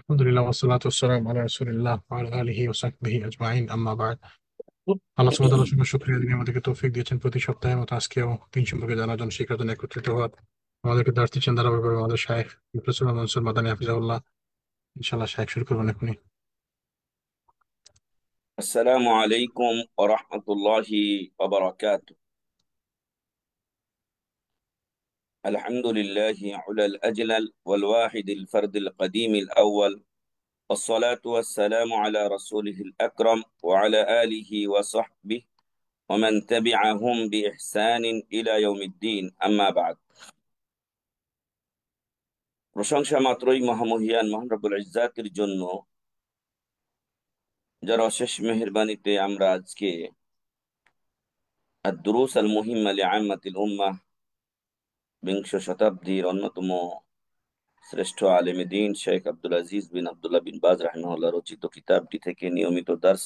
আলহামদুলিল্লাহ ওয়াসসালাতু ওয়াসসালামু আলা রাসূলিল্লাহ ওয়া আলা আলিহি ওয়া সাহবিহি আজমাইন আম্মা বা'দ। আল্লাহ সুবহানাহু ওয়া তাআলার অসংখ্য শুকরিয়া, যিনি আমাদেরকে তৌফিক দিয়েছেন প্রতি সপ্তাহের মতো আজকেও দিন সম্পর্কে জানার জন্য, শেখার জন্য একত্রিত হওয়ার। আমাদেরকে দার্স দিচ্ছেন ধারাবাহিকভাবে আমাদের শাইখ প্রফেসর মনসুর মাদানী হাফিজাহুল্লাহ। ইনশাআল্লাহ শাইখ শুরু করবেন এখনই। السلام عليكم ورحمة الله وبركاته. الحمد لله على الأجلل والواحد الفرد القديم الأول، والصلاة والسلام على رسوله الأكرم وعلى آله وصحبه ومن تبعهم بإحسان إلى يوم الدين. أما بعد. প্রশংসা মাত্রই মহামহিয়ান মহান রব্বুল ইজ্জাতের জন্য, যার অশেষ মেহেরবানিতে আমরা আজকে আদ-দুরুস আল মুহিম্মা লিআম্মাতিল উম্মাহ বিংশ শতাব্দীর অন্যতম শ্রেষ্ঠ আলেমে দ্বীন শেখ আব্দুল আজিজ বিন আব্দুল্লাহ বিন বাজ রাহিমাহুল্লাহ রচিত কিতাবটি থেকে নিয়মিত দার্স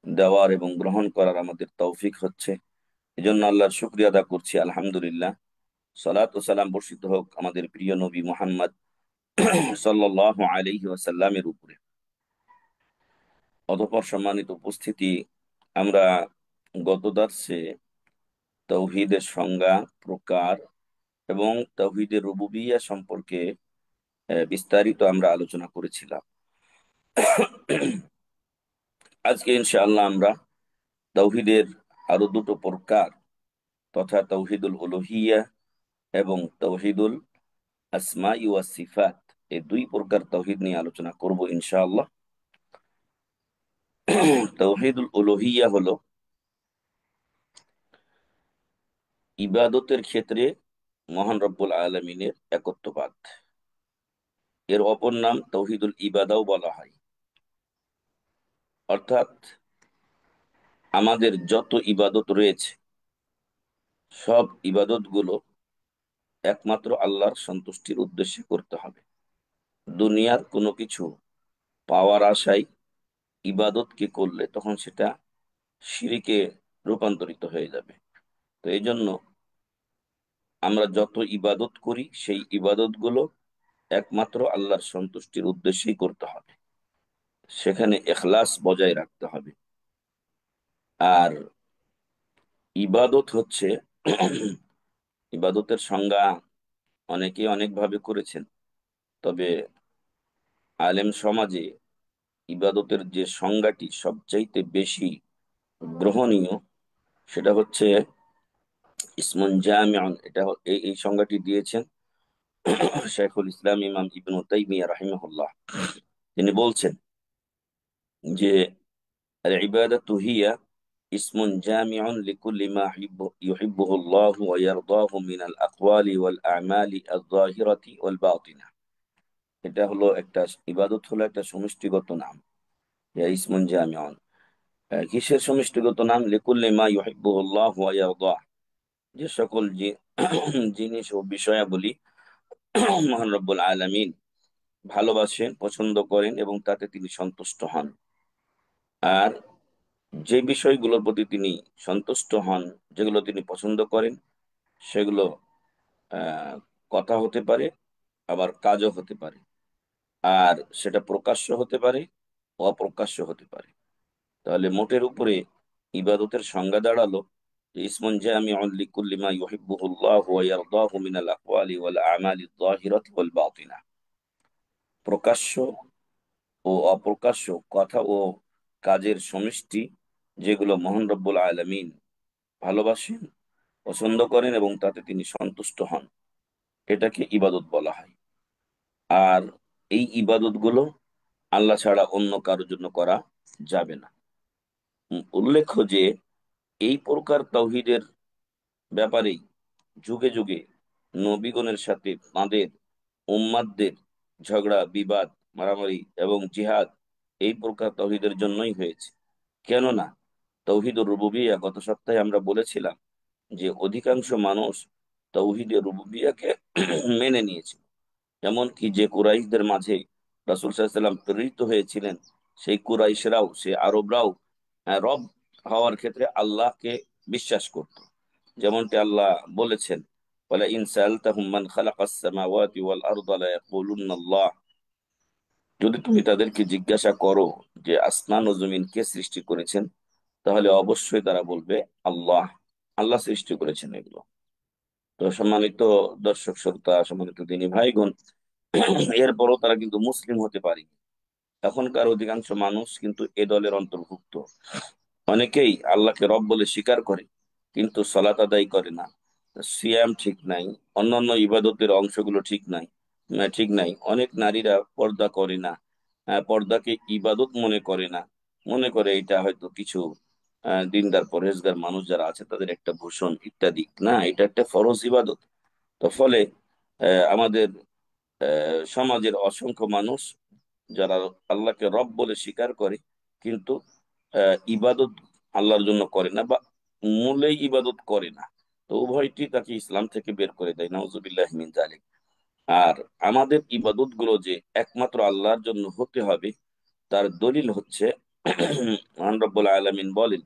দেওয়ার এবং গ্রহণ করার আমাদের তৌফিক হচ্ছে। এজন্য আল্লাহর শুকরিয়া আদা করছি, আলহামদুলিল্লাহ। সালাত ও সালাম বর্ষিত হোক আমাদের প্রিয় নবী মুহাম্মদ সাল্লাল্লাহু আলাইহি ওয়াসাল্লামের উপরে। অতঃপর সম্মানিত উপস্থিতি, আমরা গত দার্সে তাওহীদের সংজ্ঞা, প্রকার এবং তাওহীদের রুবুবিয়্যাহ সম্পর্কে বিস্তারিত আমরা আলোচনা করেছিলাম। আজকে ইনশাআল্লাহ আমরা তাওহীদের আরো দুটো প্রকার, তথা তাওহীদুল উলুহিয়্যাহ এবং তাওহীদুল আসমাই ওয়াস সিফাত, এই দুই প্রকার তাওহীদ নিয়ে আলোচনা করব ইনশাআল্লাহ। তাওহীদুল উলুহিয়্যাহ হলো ইবাদতের ক্ষেত্রে মহান রব্বুল আলামিনের একত্ববাদ। এর অপর নাম তাওহীদুল ইবাদাও বলা হয়। অর্থাৎ আমাদের যত ইবাদত রয়েছে, সব ইবাদতগুলো একমাত্র আল্লাহর সন্তুষ্টির উদ্দেশ্যে করতে হবে। দুনিয়ার কোনো কিছু পাওয়ার আশায় ইবাদতকে করলে তখন সেটা শিরকে রূপান্তরিত হয়ে যাবে। তো এই জন্য আমরা যত ইবাদত করি, সেই ইবাদত গুলো একমাত্র আল্লাহর সন্তুষ্টির উদ্দেশ্যেই করতে হবে। সেখানে ইখলাস বজায় রাখতে হবে। আর ইবাদত হচ্ছে ইবাদতের সংজ্ঞা অনেকে অনেকভাবে করেছেন, তবে আলেম সমাজে ইবাদতের যে সংজ্ঞাটি সবচাইতে বেশি গ্রহণীয়, সেটা হচ্ছে ইসমুন জামিউন। এই সংজ্ঞাটি দিয়েছেন শাইখুল ইসলাম ইমাম ইবনু তাইমিয়া রাহিমাহুল্লাহ। তিনি বলছেন যে আল ইবাদাতু হিয়া ইসমুন জামিউন লিকুল্লি মা ইউহিব্বুহু আল্লাহু ওয়া ইয়ারদাহু মিনাল আকওয়ালি ওয়াল আমালি আয-যাহিরাতি ওয়াল বাতিনা। এটা হলো একটা ইবাদত, হলো একটা সমষ্টিগত নাম। ইয়া ইসমুন জামিউন, কিসের সমষ্টিগত নাম? লিকুল্লি মা ইউহিব্বুহু আল্লাহু ওয়া ইয়ারদাহু, যে সকল জিনিস ও বিষয়াবলী মহান রব্বুল আলামিন ভালোবাসেন, পছন্দ করেন এবং তাতে তিনি সন্তুষ্ট হন। আর যে বিষয়গুলোর প্রতি তিনি সন্তুষ্ট হন, যেগুলো তিনি পছন্দ করেন, সেগুলো আহ কথা হতে পারে, আবার কাজও হতে পারে। আর সেটা প্রকাশ্য হতে পারে, অপ্রকাশ্য হতে পারে। তাহলে মোটের উপরে ইবাদতের সংজ্ঞা দাঁড়ালো যে ইসমুন জামিউন লিকুল্লি মা ইউহিব্বুহুল্লাহু ওয়া ইয়ারদাহু মিনাল আকওয়ালি ওয়াল আমালি আয-যাহিরাতি ওয়াল বাতিনা। প্রকাশ্য ও অপ্রকাশ্য কথা ও কাজের সমষ্টি, যেগুলো মহান রব্বুল আলামিন ভালোবাসেন, পছন্দ করেন এবং তাতে তিনি সন্তুষ্ট হন, এটাকে ইবাদত বলা হয়। আর এই ইবাদত গুলো আল্লাহ ছাড়া অন্য কারোর জন্য করা যাবে না। উল্লেখ্য যে এই প্রকার তাওহীদের ব্যাপারেই যুগে যুগে নবীগণের সাথে তাঁদের উম্মাদদের ঝগড়া বিবাদ, মারামারি এবং জিহাদ এই প্রকার তাওহীদের জন্যই হয়েছে। কেননা তাওহীদুর রুবুবিয়্যাহ, গত সপ্তাহে আমরা বলেছিলাম যে অধিকাংশ মানুষ তাওহীদের রুবুবিয়্যাহকে মেনে নিয়েছিল। এমনকি যে কুরাইশদের মাঝে রাসূল সাল্লাল্লাহু আলাইহি ওয়াসাল্লাম প্রেরিত হয়েছিলেন, সেই কুরাইশরাও, সে আরবরাও রব হওয়ার ক্ষেত্রে আল্লাহকে বিশ্বাস করত। যেমনটি আল্লাহ বলেছেন, ওয়ালা ইন সাআলতাহুম মান খালাকাস সামাওয়াতি ওয়াল আরদা লা ইয়াকুলুন্না আল্লাহ। যদি তুমি তাদেরকে জিজ্ঞাসা করো যে আসমান ও জমিন কে সৃষ্টি করেছেন, তাহলে অবশ্যই তারা বলবে আল্লাহ, আল্লাহ সৃষ্টি করেছেন এগুলো। তো সম্মানিত দর্শক শ্রোতা, সম্মানিত দিনী ভাইগণ, এরপরও তারা কিন্তু মুসলিম হতে পারেনি। এখনকার অধিকাংশ মানুষ কিন্তু এ দলের অন্তর্ভুক্ত। অনেকেই আল্লাহকে রব বলে স্বীকার করে, কিন্তু সালাত আদায় করে না, সিয়াম ঠিক নাই, অন্যান্য ইবাদতের অংশগুলো ঠিক নাই। অনেক নারীরা পর্দা করে না, পর্দাকে ইবাদত মনে করে না, মনে করে এটা হয়তো কিছু দিনদার পরহেজগার মানুষ যারা আছে তাদের একটা ভূষণ ইত্যাদি। না, এটা একটা ফরজ ইবাদত। তো ফলে আমাদের সমাজের অসংখ্য মানুষ যারা আল্লাহকে রব বলে স্বীকার করে, কিন্তু ইবাদত আল্লাহর জন্য করে না, বা মূলেই ইবাদত করে না। তো উভয়টি তাকে ইসলাম থেকে বের করে দেয়, নাউজুবিল্লাহ মিন জালিক। আর আমাদের ইবাদত গুলো যে একমাত্র আল্লাহর জন্য হতে হবে, তার দলিল হচ্ছে মহান রব্বুল আলামিন বলেন,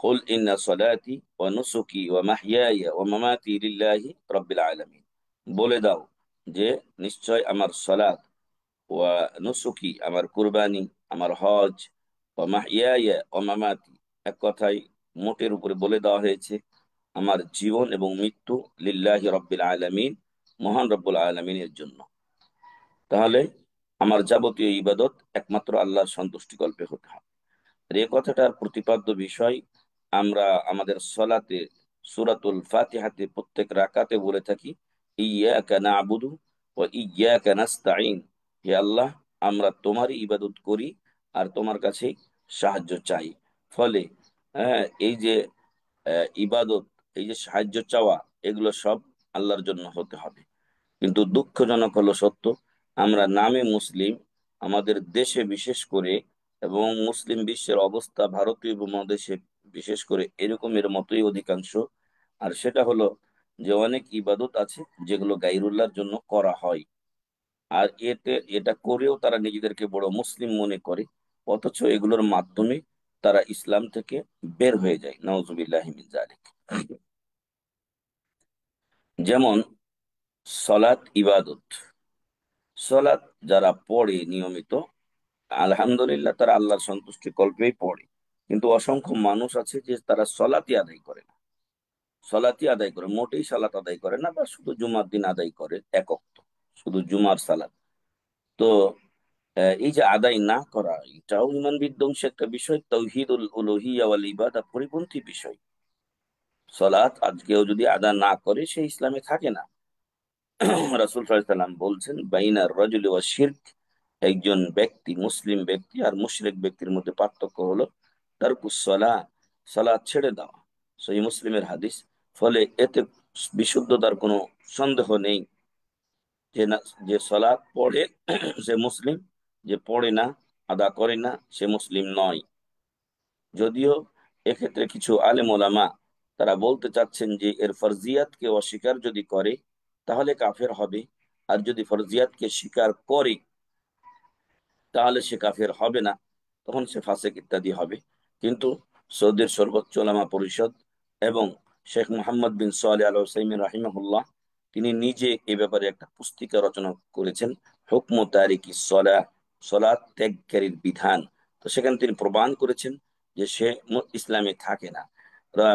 কুল ইন্না সলাতি ওয়া নুসুকি ওয়া মাহইয়ায়া ওয়া মামাতি লিল্লাহি রাব্বিল আলামিন। বলে দাও যে নিশ্চয় আমার সলাত, ওয়া নুসুকি আমার কুরবানি, আমার হজ, ওয়া মাহইয়ায়া ওয়া মামাতি, এক কথায় মোটের উপরে বলে দেওয়া হয়েছে আমার জীবন এবং মৃত্যু লিল্লাহি রাব্বিল আলামিন, মহান রব্বুল আলামিনের জন্য। তাহলে আমার যাবতীয় ইবাদত একমাত্র আল্লাহর সন্তুষ্টিকল্পে হতে হবে। আর এই কথাটার প্রতিপাদ্য বিষয় আমরা আমাদের সলাতে সূরাতুল ফাতিহাতে প্রত্যেক রাকাতে বলে থাকি, ইয়্যাকা না'বুদু ওয়া ইয়্যাকা নাস্তাঈন। হে আল্লাহ, আমরা তোমারই ইবাদত করি আর তোমার কাছে সাহায্য চাই। ফলে এই যে ইবাদত, এই যে সাহায্য চাওয়া, এগুলো সব আল্লাহর জন্য হতে হবে। কিন্তু দুঃখজনক হলো সত্য, আমরা নামে মুসলিম, আমাদের দেশে বিশেষ করে এবং মুসলিম বিশ্বের অবস্থা ভারতীয় উপমহাদেশে বিশেষ করে এরকমের মতোই অধিকাংশ। আর সেটা হলো যে অনেক ইবাদত আছে যেগুলো গায়রুল্লাহর জন্য করা হয়, আর এটা করেও তারা নিজেদেরকে বড় মুসলিম মনে করে, অথচ এগুলোর মাধ্যমে তারা ইসলাম থেকে বের হয়ে যায়, নাউজুবিল্লাহি মিন যালিক। যেমন সলাত ইবাদত, সলাত যারা পড়ে নিয়মিত, আলহামদুলিল্লাহ তারা আল্লাহর সন্তুষ্টি কল্পেই পড়ে। কিন্তু অসংখ্য মানুষ আছে যে তারা সলাতি আদায় করে না, সলাতি আদায় করে মোটেই সালাত আদায় করে না, বা শুধু জুমার দিন আদায় করে এক ওয়াক্ত, শুধু জুমার সালাত। তো এই যে আদায় না করা, এটাও ইমান বিধ্বংসী একটা বিষয়, তাওহীদুল উলুহিয়্যা ওয়াল ইবাদা পরিপন্থী বিষয়। সলাত আজ কেউ যদি আদা না করে সে ইসলামে থাকে না। রাসূল সাল্লাল্লাহু আলাইহি সাল্লাম বলছেন, বাইনার রাজুলি ওয়া শিরক, একজন ব্যক্তি, মুসলিম ব্যক্তি আর মুশরিক ব্যক্তির মধ্যে পার্থক্য হলো তারকুস সালাহ, সালাত ছেড়ে দেওয়া। সহিহ মুসলিমের হাদিস। ফলে এতে বিশুদ্ধতার কোনো সন্দেহ নেই যে না, যে সালাত পড়ে সে মুসলিম, যে পড়ে না, আদা করে না, সে মুসলিম নয়। যদিও এক্ষেত্রে কিছু আলেম ওলামা তারা বলতে চাচ্ছেন যে এর ফরজিয়াতকে অস্বীকার যদি করে তাহলে কাফের হবে, আর যদি ফরজিয়াতকে স্বীকার করে তাহলে সে কাফের হবে না, তখন সে ফাসেক ইত্যাদি হবে। কিন্তু সৌদির সর্বোচ্চ ওলামা পরিষদ এবং শেখ মোহাম্মদ বিন সালেহ আল উসাইমিন রাহিমাহুল্লাহ, তিনি নিজে এ ব্যাপারে একটা পুস্তিকা রচনা করেছেন, হুকম তারিকি সলাহ, সলাত ত্যাগকারীর বিধান। তো সেখানে তিনি প্রমাণ করেছেন যে সে ইসলামে থাকে না।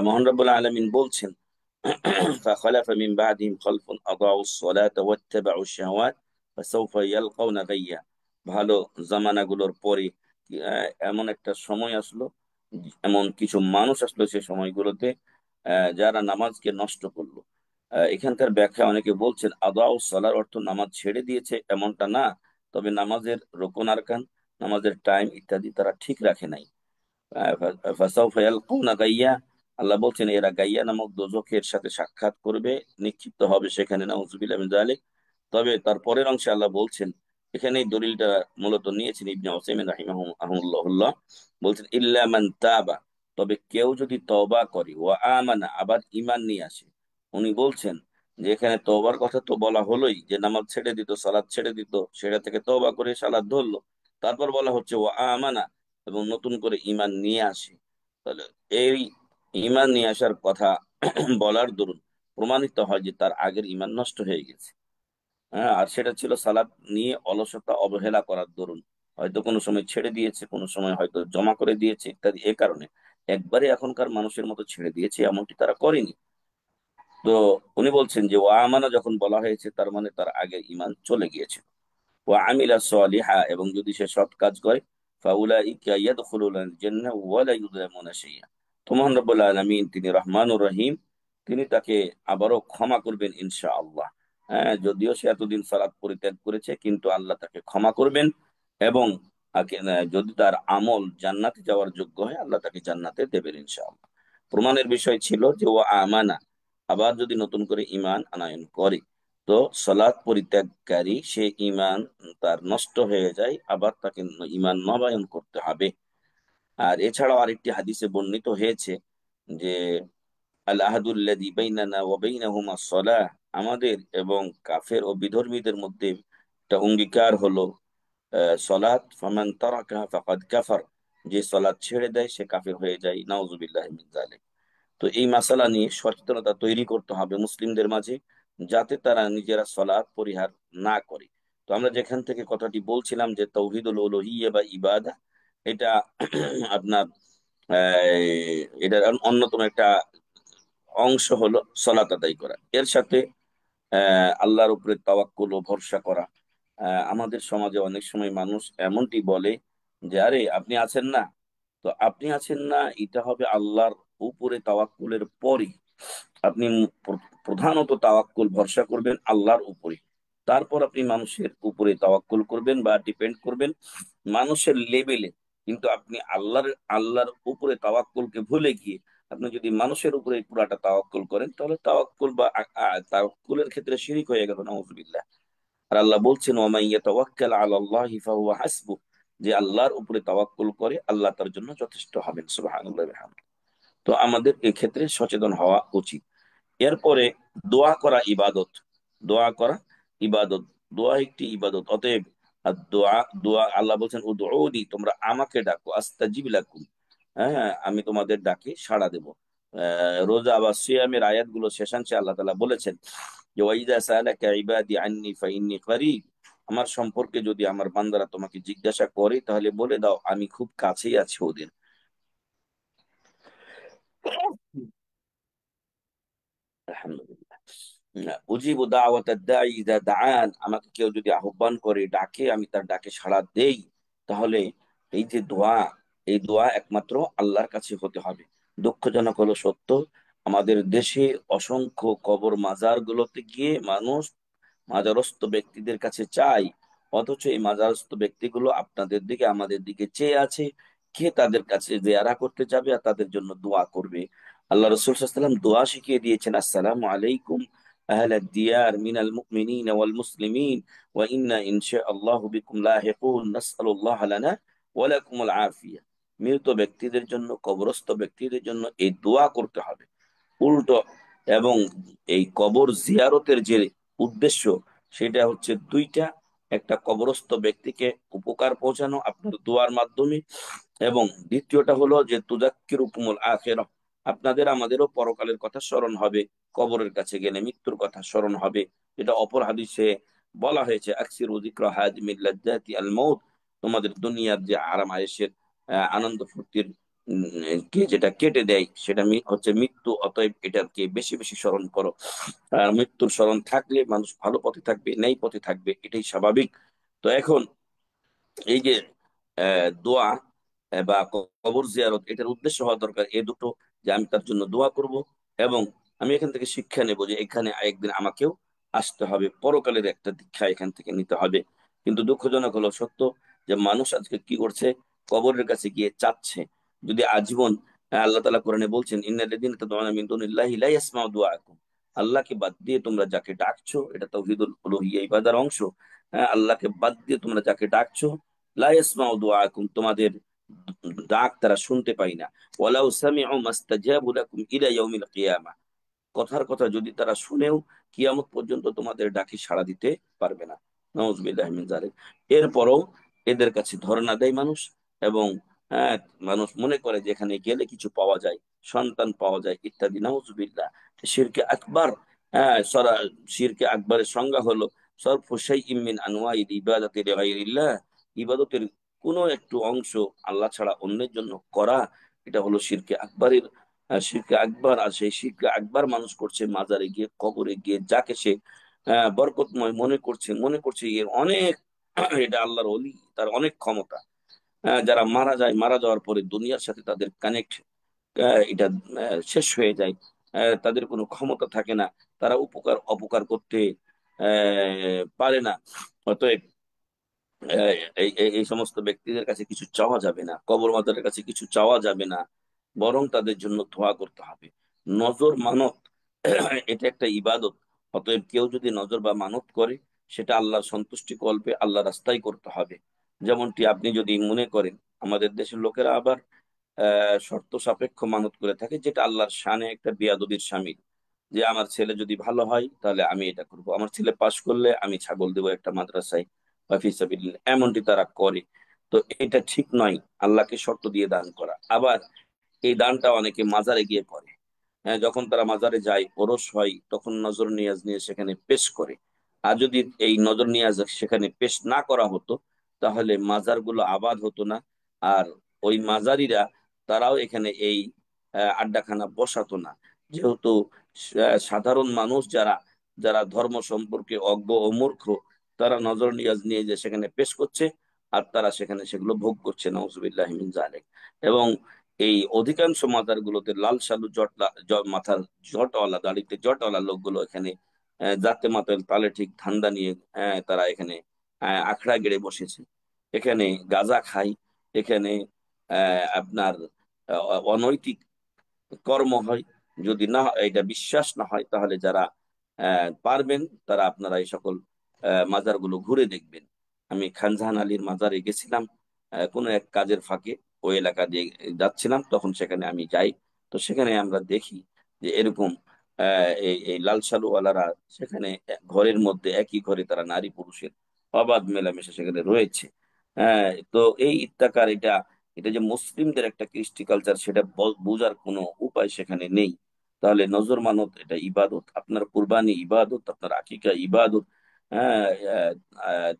মহান রব্বুল আলামিন বলছেন, فخلف من بعدهم خلف أضاعوا الصلاة واتبعوا الشهوات فسوف يلقون غيا। ভালো জামানাগুলোর পরে এমন একটা সময় আসলো, এমন কিছু মানুষ আসলো সে সময়গুলোতে যারা নামাজকে নষ্ট করলো। এখানকার ব্যাখ্যা অনেকে বলছেন আদাউ সালার অর্থ নামাজ ছেড়ে দিয়েছে এমনটা না, তবে নামাজের রোকন আরকান, নামাজের টাইম ইত্যাদি তারা ঠিক রাখে নাই। ফাসাউফা ইয়ালকাউনা গাইয়া, আল্লাহ বলছেন এরা গাইয়া নামক দোজখের সাথে সাক্ষাৎ করবে, নিক্ষিপ্ত হবে সেখানে, নাউজুবিল্লাহ মিন যালিক। তবে তার পরের অংশে আল্লাহ বলছেন, এখানে এই দলিলটা মূলত নিয়েছেন ইবনে উসাইমিন রাহিমাহুল্লাহ, বলছেন ইল্লা মান তাবা, তবে কেউ যদি তওবা করে, ওয়া আমানা, আবার ঈমান নিয়ে আসে। উনি বলছেন যে এখানে তওবার কথা তো বলা হলোই, যে নামাজ ছেড়ে দিত, সালাত ছেড়ে দিত, সেটা থেকে তওবা করে সালাত ধরলো। তারপর বলা হচ্ছে ওয়া আমানা, এবং নতুন করে ঈমান নিয়ে আসে। তাহলে এই ঈমান নিয়ে আসার কথা বলার দরুন প্রমাণিত হয় যে তার আগের ঈমান নষ্ট হয়ে গেছে। হ্যাঁ, আর সেটা ছিল সালাত নিয়ে অলসতা অবহেলা করার দরুন। হয়তো কোনো সময় ছেড়ে দিয়েছে, কোনো সময় হয়তো জমা করে দিয়েছে ইত্যাদি। এ কারণে একবারে এখনকার মানুষের মতো ছেড়ে দিয়েছে এমনটি তারা করেনি। তো উনি বলছেন যে ও আমানা যখন বলা হয়েছে তার মানে তার আগে ইমান চলে গিয়েছে। ও আমিলা সালিহা, এবং যদি সে সৎ কাজ করে, ফাউলাইকা ইয়াদখুলুনাল জান্নাহ ওয়া লা ইউযলামুনা শাইআ। তো মহান রব্বুল আলামিন তিনি রহমানুর রহিম, তিনি তাকে আবারও ক্ষমা করবেন ইনশাআল্লাহ। হ্যাঁ, যদিও সে এতদিন সালাত পরিত্যাগ করেছে, কিন্তু আল্লাহ তাকে ক্ষমা করবেন। এবং যদি তার আমল জান্নাতে যাওয়ার যোগ্য হয়, আল্লাহ তাকে জান্নাতে দেবেন ইনশাআল্লাহ। প্রমাণের বিষয় ছিল যে ও আমানা, আবার যদি নতুন করে ইমান আনায়ন করে, তো সলাৎ পরিত্যাগকারী সে ইমান তার নষ্ট হয়ে যায়, আবার তাকে ইমান নবায়ন করতে হবে। আর এছাড়াও আরেকটি হাদিসে বর্ণিত হয়েছে যে আল আহাদুল্লাযী বাইনানা ওয়া বাইনাহুমা সলাহ, আমাদের এবং কাফের ও বিধর্মীদের মধ্যে একটা অঙ্গীকার হলো সলাত, ফামান তারাকাহা ফাকাদ কাফার, যে সলাৎ ছেড়ে দেয় সে কাফের হয়ে যায়। নাউযুবিল্লাহি মিন যালিক। তো এই মাসালা নিয়ে সচেতনতা তৈরি করতে হবে মুসলিমদের মাঝে, যাতে তারা নিজেরা সলাৎ পরিহার না করে। তো আমরা যেখান থেকে কথাটি বলছিলাম যে তৌহিদুল উলুহিয়্যা বা ইবাদা, এটা আপনার এটার অন্যতম একটা অংশ হলো সলাত আদায় করা। এর সাথে আল্লাহর উপরে তাওয়াক্কুল ও ভরসা করা। আমাদের সমাজে অনেক সময় মানুষ এমনটি বলে যে আরে আপনি আছেন না, তো আপনি আছেন না এটা হবে আল্লাহর উপরে তাওয়াক্কুলের পরই। আপনি প্রধানত তাওয়াক্কুল ভরসা করবেন আল্লাহর উপরে, তারপর আপনি মানুষের উপরে তাওয়াক্কুল করবেন বা ডিপেন্ড করবেন মানুষের লেভেলে। কিন্তু আপনি আল্লাহর উপরে তাওয়াক্কুলকে ভুলে গিয়ে আপনি যদি মানুষের উপরে পুরাটা তাওয়াক্কুল করেন, তাহলে তাওয়াক্কুল বা তাওয়াক্কুলের ক্ষেত্রে শিরিক হয়ে গেল, নাউযুবিল্লাহ। আর আল্লাহ বলছেন ওয়া ইয়াতাওয়াক্কাল আলাল্লাহি ফাহুয়া হাসবুহ, যে আল্লাহর উপরে তাওয়াক্কুল করে আল্লাহ তার জন্য যথেষ্ট হবেন। সুবহানাল্লাহ ওয়া বিহামদিহি। তো আমাদের এক্ষেত্রে সচেতন হওয়া উচিত। এরপরে দোয়া করা ইবাদত। দোয়া করা ইবাদত। দোয়া একটি ইবাদত, অতএব আর দোয়া দোয়া আল্লাহ বলছেন উদউনি, তোমরা আমাকে ডাকো, আস্তাজিব লাকুম, হ্যাঁ আমি তোমাদের ডাকে সাড়া দেব। রোজা বা সিয়ামের আয়াতগুলো শেষাংশে আল্লাহ তাআলা বলেছেন যে ওয়াইদা সাআলাকা ইবাদি আন্নি ফাইন্নী করিব, আমার সম্পর্কে যদি আমার বান্দারা তোমাকে জিজ্ঞাসা করে তাহলে বলে দাও আমি খুব কাছেই আছি ওদের। আলহামদুলিল্লাহ। উজিবু দাওয়াতাদ দাঈ ইযা দাআন, আমাকে কেউ যদি আহ্বান করে, ডাকে, আমি তার ডাকে সাড়া দেই, তাহলে এই যে দোয়া, এই দোয়া একমাত্র আল্লাহর কাছে হতে হবে। দুঃখজনক হলো সত্য, আমাদের দেশে অসংখ্য কবর মাজার গুলোতে গিয়ে মানুষ মাজারস্থ ব্যক্তিদের কাছে চাই, অথচ এই মাজারস্থ ব্যক্তিগুলো আপনাদের দিকে আমাদের দিকে চেয়ে আছে। কে তাদের কাছে জিয়ারা করতে যাবে আর তাদের জন্য দোয়া করবে? আল্লাহ রসুল সাল্লাল্লাহু আলাইহি ওয়াসাল্লাম দোয়া শিখিয়ে দিয়েছেন, আসসালামু আলাইকুম আহলাদ দিয়ার মিনাল মুমিনিন ওয়াল মুসলিমিন ওয়া ইন্না ইনশাআল্লাহু বিকুম লাহিকুন নাসআলুল্লাহ লানা ওয়া লাকুমুল আফিয়া। মৃত ব্যক্তিদের জন্য, কবরস্থ ব্যক্তিদের জন্য এই দোয়া করতে হবে। উল্টো, এবং এই কবর জিয়ারতের যে উদ্দেশ্য, সেটা হচ্ছে দুইটা: একটা কবরস্থ ব্যক্তিকে উপকার পৌঁছানো আপনার দোয়ার মাধ্যমে, এবং দ্বিতীয়টা হলো যে তুযাক্কিরুকুমুল আখিরাহ, আপনাদের আমাদেরও পরকালের কথা স্মরণ হবে, কবরের কাছে গেলে মৃত্যুর কথা স্মরণ হবে। এটা অপর হাদিসে বলা হয়েছে আকসিরু যিকরা হাদিমিল লাজ্জাতি আল মাউত, তোমাদের দুনিয়ার যে আরাম আয়েশের আনন্দ ফুর্তির কে যেটা কেটে দেয় সেটা হচ্ছে মৃত্যু, অতএব এটাকে বেশি বেশি স্মরণ করো। মৃত্যুর স্মরণ থাকলে মানুষ ভালো পথে থাকবে, ন্যায় পথে থাকবে, এটাই স্বাভাবিক। তো এখন এই যে দোয়া বা কবর জিয়ারত, এটার উদ্দেশ্য হওয়া দরকার এ দুটো, যে আমি তার জন্য দোয়া করব, এবং আমি এখান থেকে শিক্ষা নেব যে এখানে একদিন আমাকেও আসতে হবে, পরকালের একটা দীক্ষা এখান থেকে নিতে হবে। কিন্তু দুঃখজনক হলো সত্য যে মানুষ আজকে কি করছে, কবরের কাছে গিয়ে চাচ্ছে। যদি আজীবন আল্লাহ তাআলা কোরআনে বলছেন ইন্নাল্লাযীনা তাদউনা মিন দুনিল্লাহি লা ইয়াসমাউ দুআআকুম, আল্লাহকে বাদ দিয়ে তোমরা যাকে ডাকছো, এটা তাওহীদুল উলুহিয়্যা ইবাদার অংশ। হ্যাঁ, আল্লাহকে বাদ দিয়ে তোমরা যাকে ডাকছো, লা ইয়াসমাউ দুআআকুম, তোমাদের ডাক তারা শুনতে পাই না। ওয়ালাউ সামিউ মাস্তাজাবু লাকুম ইলা ইয়াউমিল কিয়ামা, কথার কথা যদি তারা শুনেও কিয়ামত পর্যন্ত তোমাদের ডাকে সাড়া দিতে পারবে না। নাউজুবিল্লাহি মিন যালিক। এরপরও এদের কাছে ধর্ণা দেয় মানুষ, এবং হ্যাঁ, মানুষ মনে করে যে এখানে গেলে কিছু পাওয়া যায়, সন্তান পাওয়া যায় ইত্যাদি। নাউজুবিল্লাহ, শিরকে আকবার। হ্যাঁ, শিরকে আকবরের সংজ্ঞা হলো সরফু শাইইম মিন আনওয়াইল ইবাদাতি লিগাইরিল্লাহ, ইবাদতের কোনো একটু অংশ আল্লাহ ছাড়া অন্যের জন্য করা, এটা হলো শিরকে আকবরের শিরকে আকবর। আর সেই শিরকে আকবর মানুষ করছে মাজারে গিয়ে, কবরে গিয়ে, যাকে সে বরকতময় মনে করছে এর অনেক এটা আল্লাহর অলি, তার অনেক ক্ষমতা। যারা মারা যায়, মারা যাওয়ার পরে দুনিয়ার সাথে তাদের কানেক্ট এটা শেষ হয়ে যায়, তাদের কোনো ক্ষমতা থাকে না, তারা উপকার অপকার করতে পারে না। অতএব আহ, এই সমস্ত ব্যক্তিদের কাছে কিছু চাওয়া যাবে না, কবর মাতার কাছে কিছু চাওয়া যাবে না, বরং তাদের জন্য দোয়া করতে হবে। নজর মানত এটা একটা ইবাদত। অতএব কেউ যদি নজর বা মানত করে, সেটা আল্লাহর সন্তুষ্টি কল্পে আল্লাহ রাস্তায় করতে হবে। যেমনটি আপনি যদি মনে করেন, আমাদের দেশের লোকেরা আবার শর্ত সাপেক্ষ মানত করে থাকে, যেটা আল্লাহর শানে একটা বেয়াদবির শামিল। যে আমার ছেলে যদি ভালো হয় তাহলে আমি এটা করব, আমার ছেলে পাশ করলে আমি ছাগল দেবো একটা মাদ্রাসায় বা ফিসাবিলিল্লাহ, এমনটি তারা করে। তো এটা ঠিক নয় আল্লাহকে শর্ত দিয়ে দান করা। আবার এই দানটা অনেকে মাজারে গিয়ে করে। হ্যাঁ, যখন তারা মাজারে যায়, ওরস হয়, তখন নজর নিয়াজ নিয়ে সেখানে পেশ করে। আর যদি এই নজর নিয়াজ সেখানে পেশ না করা হতো, তাহলে মাজারগুলো আবাদ হতো না। আর ওই মাজারিরা তারাও এখানে এই আড্ডাখানা বসাতো না। যেহেতু সাধারণ মানুষ যারা যারা ধর্ম সম্পর্কে অজ্ঞ ও মূর্খ, তারা নজর নিয়াজ নিয়ে যে সেখানে পেশ করছে, আর তারা সেখানে সেগুলো ভোগ করছে, নাউজুবিল্লাহি মিন জালিক। এবং এই অধিকাংশ মাজার গুলোতে লাল সালু মাথার জটওয়ালা, দাড়িতে জটওয়ালা লোকগুলো এখানে জাতে মাতাল তালে ঠিক ধান্দা নিয়ে তারা এখানে আখড়া গেড়ে বসেছে। এখানে গাঁজা খায়, এখানে আপনার অনৈতিক কর্ম হয়। যদি না এটা বিশ্বাস না হয়, তাহলে যারা পারবেন তারা আপনারা এই সকল মাজারগুলো ঘুরে দেখবেন। আমি খানজাহান আলীর মাজারে গেছিলাম কোনো এক কাজের ফাঁকে, ওই এলাকা দিয়ে যাচ্ছিলাম, তখন সেখানে আমি যাই। তো সেখানে আমরা দেখি যে এরকম এই এই লাল সালুওয়ালারা সেখানে ঘরের মধ্যে, একই ঘরে তারা নারী পুরুষের অবাধ মেলামেশা সেখানে রয়েছে। তো এই ইত্তাকার এটা, এটা যে মুসলিমদের একটা কৃষ্টি কালচার, সেটা বোঝার কোনো উপায় সেখানে নেই। তাহলে নজর মানত এটা ইবাদত, আপনার কুরবানি ইবাদত, আপনার আকিকা ইবাদত। হ্যাঁ,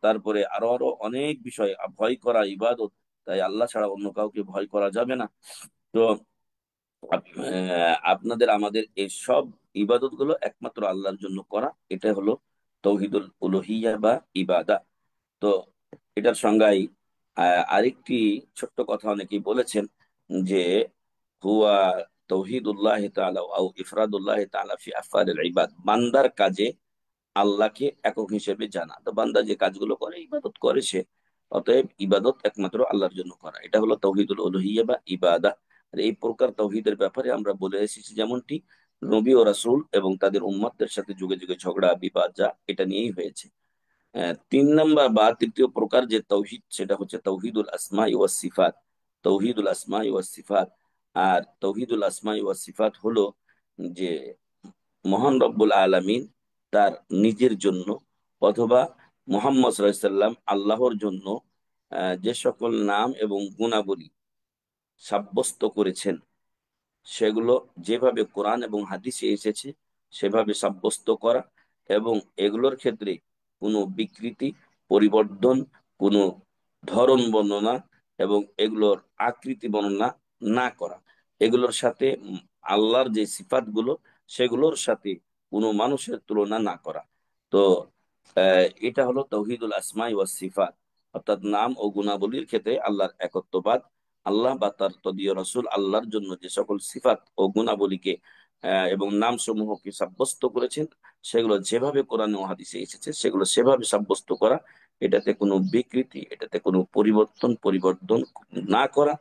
তারপরে আরো আরো অনেক বিষয়, ভয় করা ইবাদত। তাই আল্লাহ ছাড়া অন্য কাউকে ভয় করা যাবে না। তো আপনাদের আমাদের এই সব ইবাদত গুলো একমাত্র আল্লাহর জন্য করা, এটা হলো তৌহিদুল উলুহিয়া বা ইবাদা। তো এটার সংজ্ঞায় আরেকটি ছোট্ট কথা অনেকেই বলেছেন যে হুয়া তৌহিদুল্লাহ তাআলা আও ইফরাদুল্লাহ তাআলা ফি আফআলিল ইবাদ, বান্দার কাজে আল্লাহকে একক হিসেবে জানা। তো বান্দা যে কাজগুলো করে, ইবাদত করে সে, অতএব ইবাদত একমাত্র আল্লাহর জন্য করা, এটা হলো তৌহিদুল উলুহিয়া বা ইবাদা। আর এই প্রকার তৌহিদের ব্যাপারে আমরা বলে এসেছি, যেমনটি নবী ও রাসূল এবং তাদের উম্মতদের সাথে যুগে যুগে ঝগড়া বিবাদ যা এটা নিয়েই হয়েছে। 3 নাম্বার বা তৃতীয় প্রকার যে তৌহিদ, সেটা হচ্ছে তৌহিদুল আসমাই ওয়াস সিফাত। তৌহিদুল আসমাই ওয়াস সিফাত। আর তৌহিদুল আসমাই ওয়াস সিফাত হলো যে মহান রব্বুল আলামিন তার নিজের জন্য অথবা মুহাম্মদ সাল্লাল্লাহু আলাইহি সাল্লাম আল্লাহর জন্য যে সকল নাম এবং গুণাবলী সাব্যস্ত করেছেন, সেগুলো যেভাবে কোরআন এবং হাদিসে এসেছে সেভাবে সাব্যস্ত করা, এবং এগুলোর ক্ষেত্রে কোনো বিকৃতি, পরিবর্তন, কোনো ধরন বর্ণনা এবং এগুলোর আকৃতি বর্ণনা না করা। এগুলোর সাথে আল্লাহর যে সিফাত গুলো, সেগুলোর সাথে কোনো মানুষের তুলনা না করা। তো এটা হলো তৌহিদুল আসমাই ওয়াস সিফাত, অর্থাৎ নাম ও গুণাবলীর ক্ষেত্রে আল্লাহর একত্ববাদ। আল্লাহ বা তার তদীয় রাসূল আল্লাহর জন্য যে সকল সিফাত ও গুণাবলীকে এবং নাম সমূহকে সাব্যস্ত করেছেন, সেগুলো যেভাবে কোরআন ও হাদিসে এসেছে সেগুলো সেভাবে সাব্যস্ত করা। এটাতে কোনো বিকৃতি, এটাতে কোনো পরিবর্তন না করা।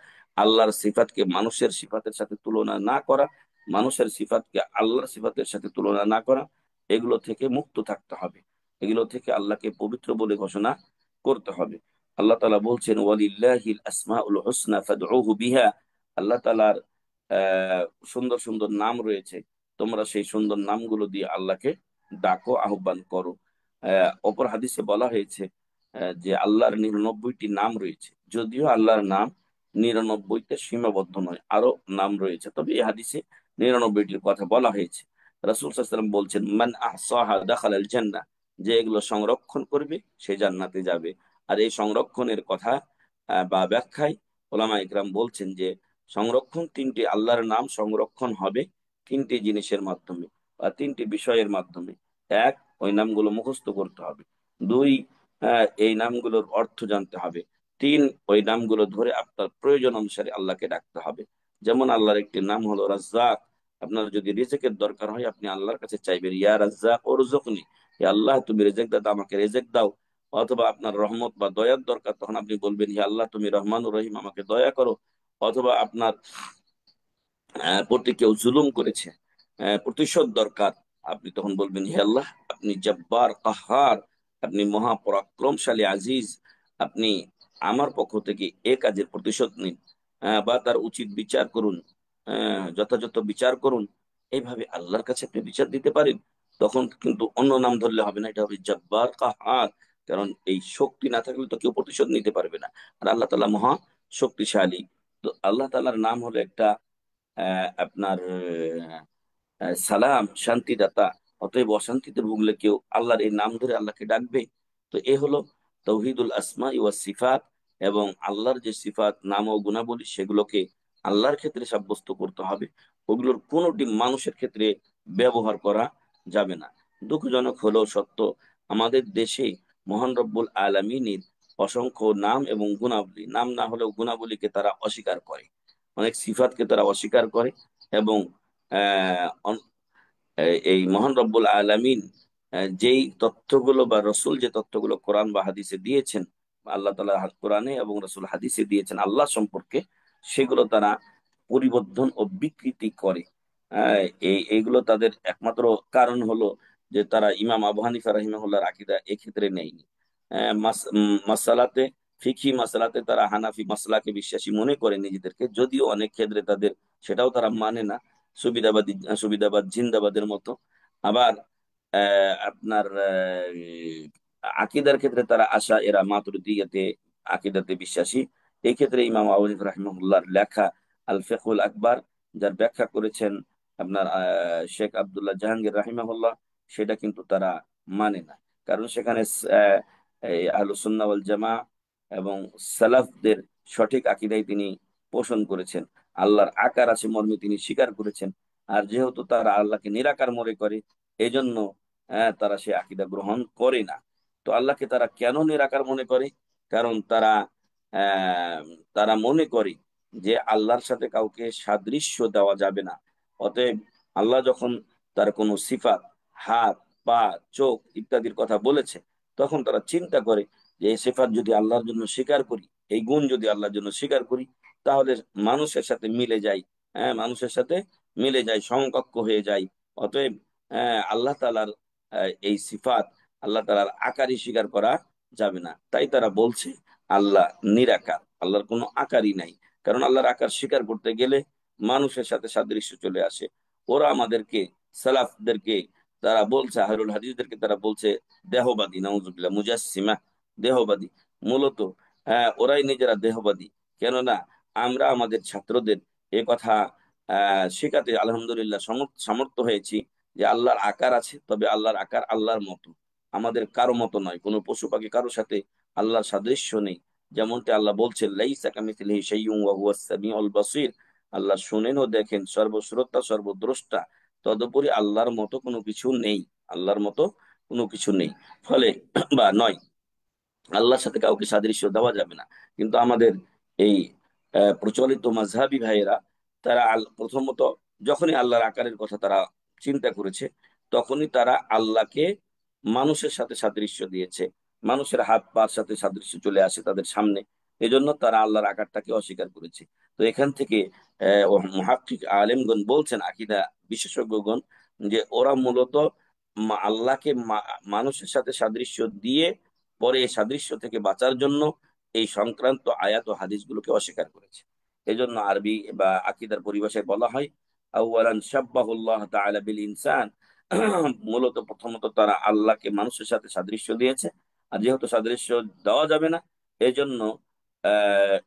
আল্লাহর সিফাতকে মানুষের সিফাতের সাথে তুলনা না করা, মানুষের সিফাতকে আল্লাহর সিফাতের সাথে তুলনা না করা। এগুলো থেকে মুক্ত থাকতে হবে, এগুলো থেকে আল্লাহকে পবিত্র বলে ঘোষণা করতে হবে। আল্লাহ তাআলা বলছেন ওয়ালিল্লাহিল আসমাউল হুসনা ফাদউহু বিহা, আল্লাহ তাআলার আহ, সুন্দর সুন্দর নাম রয়েছে, তোমরা সেই সুন্দর নামগুলো দিয়ে আল্লাহকে ডাকো, আহ্বান করো। অপর হাদিসে বলা হয়েছে যে আল্লাহর 99টি নাম রয়েছে। যদিও আল্লাহর নাম 99তে সীমাবদ্ধ নয়, আরো নাম রয়েছে, তবে এই হাদিসে 99টির কথা বলা হয়েছে। রাসূল সাল্লাল্লাহু আলাইহি ওয়াসাল্লাম বলছেন, মান আহসাহা দাখালাল জান্নাহ, যে এগুলো সংরক্ষণ করবে সে জান্নাতে যাবে। আর এই সংরক্ষণের কথা বা ব্যাখ্যায় ওলামা ইকরাম বলছেন যে সংরক্ষণ তিনটি, আল্লাহর নাম সংরক্ষণ হবে তিনটি জিনিসের মাধ্যমে বা তিনটি বিষয়ের মাধ্যমে। এক, ওই নামগুলো মুখস্থ করতে হবে। দুই, এই নামগুলোর অর্থ জানতে হবে। তিন, ওই নামগুলো ধরে আপনার প্রয়োজন অনুসারে আল্লাহকে ডাকতে হবে। যেমন আল্লাহর একটি নাম হলো রাজ্জাক। আপনার যদি রিজেকের দরকার হয় আপনি আল্লাহর কাছে চাইবেন, ইয়া রাজ্জাক ওরজুকনি, হে আল্লাহ তুমি রিজেক দাও, আমাকে রিজেক দাও। অথবা আপনার রহমত বা দয়ার দরকার, তখন আপনি বলবেন, হে আল্লাহ তুমি রহমানুর রহিম, আমাকে দয়া করো। অথবা আপনার প্রতি কেউ জুলুম করেছে, প্রতিশোধ দরকার, আপনি তখন বলবেন, হে আল্লাহ আপনি জব্বার কাহার, আপনি মহাপরাক্রমশালী আজিজ, আপনি আমার পক্ষ থেকে এ কাজের প্রতিশোধ নিন, বা তার উচিত বিচার করুন, যথাযথ বিচার করুন। এইভাবে আল্লাহর কাছে আপনি বিচার দিতে পারেন। তখন কিন্তু অন্য নাম ধরলে হবে না, এটা হবে জব্বার কাহার। কারণ এই শক্তি না থাকলে তো কেউ প্রতিশোধ নিতে পারবে না। আর আল্লাহ তাআলা মহা শক্তিশালী। তো আল্লাহ তাআলার নাম হলো একটা আপনার সালাম, শান্তিদাতা। অতএব অশান্তিতে ভুগলে কেউ আল্লাহর এই নাম ধরে আল্লাহকে ডাকবে। তো এ হলো তৌহিদুল আসমা ওয়া সিফাত। এবং আল্লাহর যে সিফাত, নাম ও গুণাবলী, সেগুলোকে আল্লাহর ক্ষেত্রে সাব্যস্ত করতে হবে। ওগুলোর কোনোটি মানুষের ক্ষেত্রে ব্যবহার করা যাবে না। দুঃখজনক হলেও সত্য, আমাদের দেশে মহান রব্বুল আলামিনের অসংখ্য নাম এবং গুণাবলী, নাম না হলেও গুণাবলীকে তারা অস্বীকার করে, অনেক সিফাতকে তারা অস্বীকার করে। এবং এই মহান রব্বুল আলামিন যেই তথ্যগুলো বা রসুল যে তথ্যগুলো কোরআন বা হাদিসে দিয়েছেন, আল্লাহ তাআলা কোরআনে এবং রসুল হাদিসে দিয়েছেন আল্লাহ সম্পর্কে, সেগুলো তারা পরিবর্তন ও বিকৃতি করে। এইগুলো তাদের একমাত্র কারণ হলো যে তারা ইমাম আবু হানিফা রাহিমাহুল্লাহর আকীদা এক্ষেত্রে নেয়নি। মাসালাতে, ফিকহি মাসালাতে তারা হানাফি মাসলাকে বিশ্বাসী মনে করে নিজেদেরকে, যদিও অনেক ক্ষেত্রে তাদের সেটাও তারা মানে না, সুবিধাবাদী, সুবিধাবাদ জিন্দাবাদের মতো। আবার আপনার আকিদার ক্ষেত্রে তারা আশা এরা মাতুরিদিয়াতে আকিদাতে বিশ্বাসী। এই ক্ষেত্রে ইমাম আবু হানিফা রাহিমাহুল্লাহর লেখা আল ফিকহুল আকবার, যার ব্যাখ্যা করেছেন আপনার শেখ আব্দুল্লাহ জাহাঙ্গীর রাহিমাহুল্লাহ, সেটা কিন্তু তারা মানে না। কারণ সেখানে আহ, এই আহলুস সুন্নাহ ওয়াল জামা এবং সালাফদের সঠিক আকীদাই তিনি পোষণ করেছেন। আল্লাহর আকার আছে মর্মে তিনি স্বীকার করেছেন। আর যেহেতু তারা আল্লাহকে নিরাকার মনে করে, এই জন্য তারা সে আকীদা গ্রহণ করে না। তো আল্লাহকে তারা কেন নিরাকার মনে করে? কারণ তারা আহ, তারা মনে করে যে আল্লাহর সাথে কাউকে সাদৃশ্য দেওয়া যাবে না। অতএব আল্লাহ যখন তার কোনো সিফাত, হাত, পা, চোখ ইত্যাদির কথা বলেছে, তখন তারা চিন্তা করে যে এই সিফাত যদি আল্লাহর জন্য স্বীকার করি, এই গুণ যদি আল্লাহর জন্য স্বীকার করি, তাহলে মানুষের সাথে মিলে যায়, মানুষের সাথে মিলে যায়, সমকক্ষ হয়ে যায়। অতএব আল্লাহ তাআলার এই সিফাত, আল্লাহ তাআলার আকারই স্বীকার করা যাবে না। তাই তারা বলছে আল্লাহ নিরাকার, আল্লাহর কোনো আকারই নাই। কারণ আল্লাহর আকার স্বীকার করতে গেলে মানুষের সাথে সাদৃশ্য চলে আসে। ওরা আমাদেরকে, সালাফদেরকে তারা বলছে, আহলুল হাদিসদেরকে তারা বলছে দেহবাদী, নাউজুবিল্লাহ, মুজাসসিমা, দেহবাদী। মূলত ওরাই নিজেরা দেহবাদী। কেননা আমরা আমাদের ছাত্রদের এ কথা শেখাতে আলহামদুলিল্লাহ সামর্থ্য হয়েছি যে আল্লাহর আকার আছে, তবে আল্লাহর আকার আল্লাহর মতো, আমাদের কারো মতো নয়। কোনো পশু পাখি কারোর সাথে আল্লাহর সাদৃশ্য নেই। যেমনটি আল্লাহ বলছেন, লাইসা কামিথলিহি শাইউন ওয়া হুয়াস সামিউল বাসীর, আল্লাহ শুনেন ও দেখেন, সর্বশ্রোতা সর্বদ্রষ্টা। তদুপরি আল্লাহর মতো কোনো কিছু নেই, আল্লাহর মতো কোনো কিছু নেই। ফলে বা নয়, আল্লাহর সাথে কাউকে সাদৃশ্য দেওয়া যাবে না। কিন্তু আমাদের এই প্রচলিত মাযহাবী ভাইয়েরা, তারা প্রথমত যখনই আল্লাহর আকারের কথা তারা চিন্তা করেছে, তখনই তারা আল্লাহকে মানুষের সাথে সাদৃশ্য দিয়েছে। মানুষের হাত পার সাথে সাদৃশ্য চলে আসে তাদের সামনে, এজন্য তারা আল্লাহর আকারটাকে অস্বীকার করেছে। তো এখান থেকে মুহাক্কিক আলেমগণ বলছেন, আকীদা বিশেষজ্ঞগণ, যে ওরা মূলত আল্লাহকে মানুষের সাথে সাদৃশ্য দিয়ে পরে এই সাদৃশ্য থেকে বাঁচার জন্য এই সংক্রান্ত আয়াত ও হাদিসগুলোকে অস্বীকার করেছে। এই জন্য আরবি বা আকীদার পরিভাষায় বলা হয়, আউয়ালান শাব্বাহুল্লাহ তাআলা বিল ইনসান। মূলত প্রথমত তারা আল্লাহকে মানুষের সাথে সাদৃশ্য দিয়েছে। আর যেহেতু সাদৃশ্য দেওয়া যাবে না, এই জন্য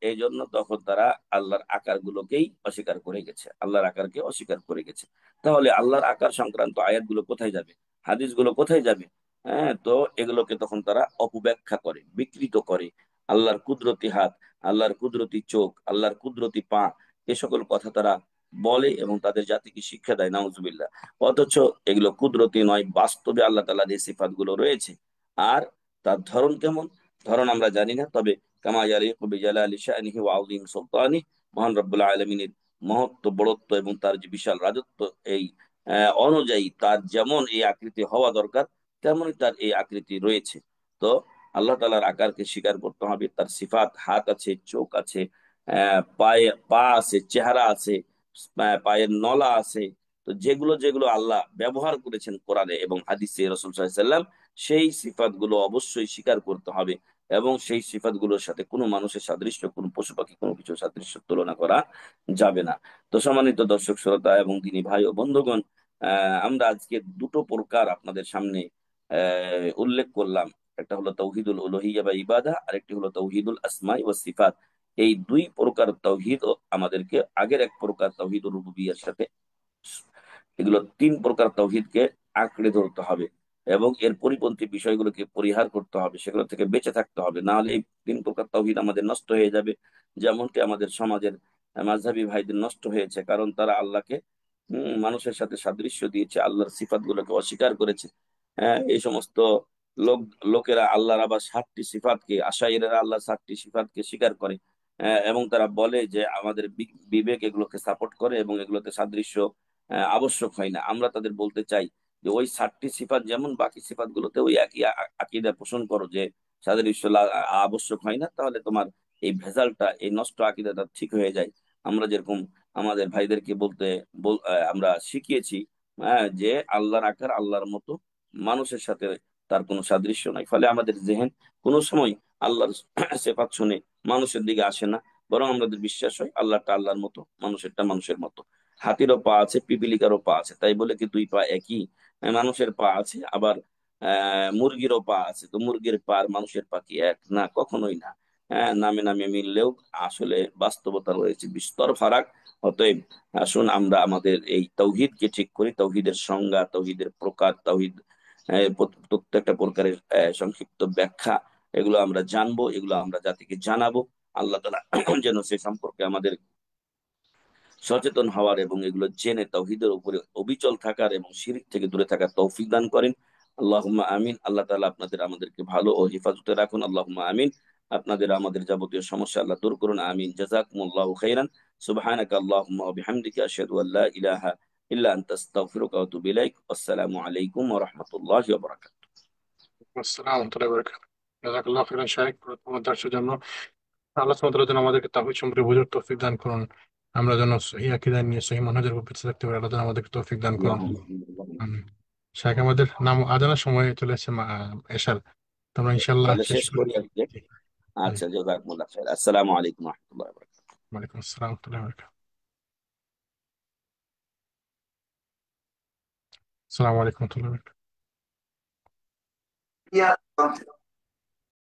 এই জন্য তখন তারা আল্লাহর আকার গুলোকেই অস্বীকার করে গেছে, আল্লাহর আকারকে অস্বীকার করে গেছে। তাহলে আল্লাহর আকার সংক্রান্ত আয়াতগুলো কোথায় যাবে, হাদিসগুলো কোথায় যাবে? হ্যাঁ, তো এগুলোকে তখন তারা অপব্যাখ্যা করে, বিকৃত করে। আল্লাহর কুদরতি হাত, আল্লাহর কুদরতি চোখ, আল্লাহর কুদরতি পা, এ সকল কথা তারা বলে এবং তাদের জাতিকে শিক্ষা দেয়, নাউজুবিল্লাহ। অথচ এগুলো কুদরতি নয়, বাস্তবে আল্লাহ তাআলার এই সিফাত গুলো রয়েছে। আর তার ধরন কেমন, ধরন আমরা জানি না, তবে কামা ইয়ালিকু বিজালালি শানিহি ওয়া আযীম সুলতানি, মহান রব্বুল আলামিনের মহত্ব, বড়ত্ব এবং তার যে বিশাল রাজত্ব, এই অনুযায়ী তার যেমন এই আকৃতি হওয়া দরকার, তেমনই তার এই আকৃতি রয়েছে। তো আল্লাহ তাআলার আকারকে স্বীকার করতে হবে। তার সিফাত, হাত আছে, চোখ আছে, পায়ে পা আছে, চেহারা আছে, পায়ের নলা আছে। তো যেগুলো যেগুলো আল্লাহ ব্যবহার করেছেন কোরআনে এবং হাদিসে রাসূল সাল্লাল্লাহু আলাইহি সাল্লাম, সেই সিফাত গুলো অবশ্যই স্বীকার করতে হবে। এবং সেই সিফাত গুলোর সাথে কোনো মানুষের সাদৃশ্য, কোনো পশু পাখি, কোনো কিছু সাদৃশ্য তুলনা করা যাবে না। তো সম্মানিত দর্শক শ্রোতা এবং দিনী ভাই ও বন্ধুগণ, আমরা আজকে দুটো প্রকার আপনাদের সামনে উল্লেখ করলাম। একটা হলো তৌহিদুল উলুহিয়্যা বা ইবাদা, আর একটি হলো তৌহিদুল আসমাই ওয়াস সিফাত। এই দুই প্রকার তৌহিদ আমাদেরকে আগের এক প্রকার তৌহিদুর রুবুবিয়্যার সাথে, এগুলো তিন প্রকার তৌহিদকে আঁকড়ে ধরতে হবে এবং এর পরিপন্থী বিষয়গুলোকে পরিহার করতে হবে, সেগুলো থেকে বেঁচে থাকতে হবে। না হলে এই তিন প্রকার তৌহিদ আমাদের নষ্ট হয়ে যাবে। যেমনটি আমাদের সমাজের মাযহাবী ভাইদের নষ্ট হয়েছে, কারণ তারা আল্লাহকে মানুষের সাথে সাদৃশ্য দিয়েছে, আল্লাহর সিফাত গুলোকে অস্বীকার করেছে। হ্যাঁ, এই সমস্ত লোক লোকেরা আল্লাহর আবার 7টি সিফাতকে, আশাইরেরা আল্লাহর 7টি সিফাতকে স্বীকার করে। এবং তারা বলে যে আমাদের বিবেক এগুলোকে সাপোর্ট করে এবং এগুলোতে সাদৃশ্য আবশ্যক হয় না। আমরা তাদের বলতে চাই যে ওই 7টি সিফাত যেমন, বাকি সিফাত গুলোতে ওই একই আকীদা পোষণ করো যে সাদৃশ্য আবশ্যক হয় না, তাহলে তোমার এই ভেজালটা, এই নষ্ট আকীদাটা ঠিক হয়ে যায়। আমরা যেরকম আমাদের ভাইদেরকে আমরা শিখিয়েছি, যে আল্লাহর আকার আল্লাহর মতো, মানুষের সাথে তার কোনো সাদৃশ্য নাই। ফলে আমাদের জেহেন কোনো সময় আল্লাহর সিফাত শুনে মানুষের দিকে আসে না, বরং আমাদের বিশ্বাস হয় আল্লাহটা আল্লাহর মতো, মানুষেরটা মানুষের মতো। হাতিরও পা আছে, পিপিলিকারও পা আছে, তাই বলে কি দুই পা একই? মানুষের পা আছে, আবার মুরগিরও পা আছে, তো মুরগির পা আর মানুষের পা কি এক? না, কখনোই না। নামে নামে মিললেও আসলে বাস্তবতা রয়েছে বিস্তর ফারাক। অতএব আসুন আমরা আমাদের এই তৌহিদকে ঠিক করি, তৌহিদের সংজ্ঞা, তৌহিদের প্রকার, তৌহিদ প্রত্যেকটা প্রকারের সংক্ষিপ্ত ব্যাখ্যা, এগুলো আমরা জানবো, এগুলো আমরা জাতিকে জানাবো। আল্লাহ তাআলা যেন সে সম্পর্কে আমাদের সচেতন হওয়ার এবং এগুলো জেনে তাওহীদের উপরে অবিচল থাকার এবং শিরক থেকে দূরে থাকার তৌফিক দান করেন। আল্লাহুম্মা আমিন। আল্লাহ তাআলা আপনাদের আমাদেরকে ভালো ও হেফাজতে রাখুন। আল্লাহুম্মা আমিন। আপনাদের আমাদের যাবতীয় সমস্যা আল্লাহ দূর করুন। আমিন। জাযাকুমুল্লাহু খাইরান। সুবহানাকা আল্লাহুম্মা ওয়া বিহামদিকা আশহাদু আল্লা ইলাহা ইল্লা আনতা আস্তাগফিরুকা ওয়া আতুবু ইলাইক। আসসালামু আলাইকুম ওয়া রাহমাতুল্লাহি ওয়া বারাকাতুহু। আসসালাম ওয়া রাহমাতুল্লাহি ওয়া বারাকাতুহু। জাযাকাল্লাহু খাইরান শাইখ, তোমার দর্শের জন্য। আল্লাহ সুবহানাহু ওয়া তাআলা যেন আমাদেরকে তাওহীদ সম্পর্কে বোঝার তৌফিক দান করুন। আমরা যেন সহিহ আকীদা নিয়ে, সহিহ মানহাজের উপর বেঁচে থাকতে পারি। আল্লাহ যেন আমাদেরকে তৌফিক দান করুন। আল্লাহুম্মা আমিন, আল্লাহুম্মা আমিন। আমিন। শাইখ, আমাদের নাম আজানের সময় চলে এসেছে, এশার। তোমরা ইনশাআল্লাহ তাহলে শেষ শেষ করে করি দিই। আজকে। জি, জি। আচ্ছা, জাযাকুমুল্লাহ খাইর। আসসালামু আলাইকুম ওয়া রাহমাতুল্লাহি ওয়া বারাকাতুহু। ওয়ালাইকুম আসসালাম ওয়া রাহমাতুল্লাহি ওয়া বারাকাতুহু। আসসালামু আলাইকুম ওয়া রাহমাতুল্লাহি ওয়া বারাকাতুহু।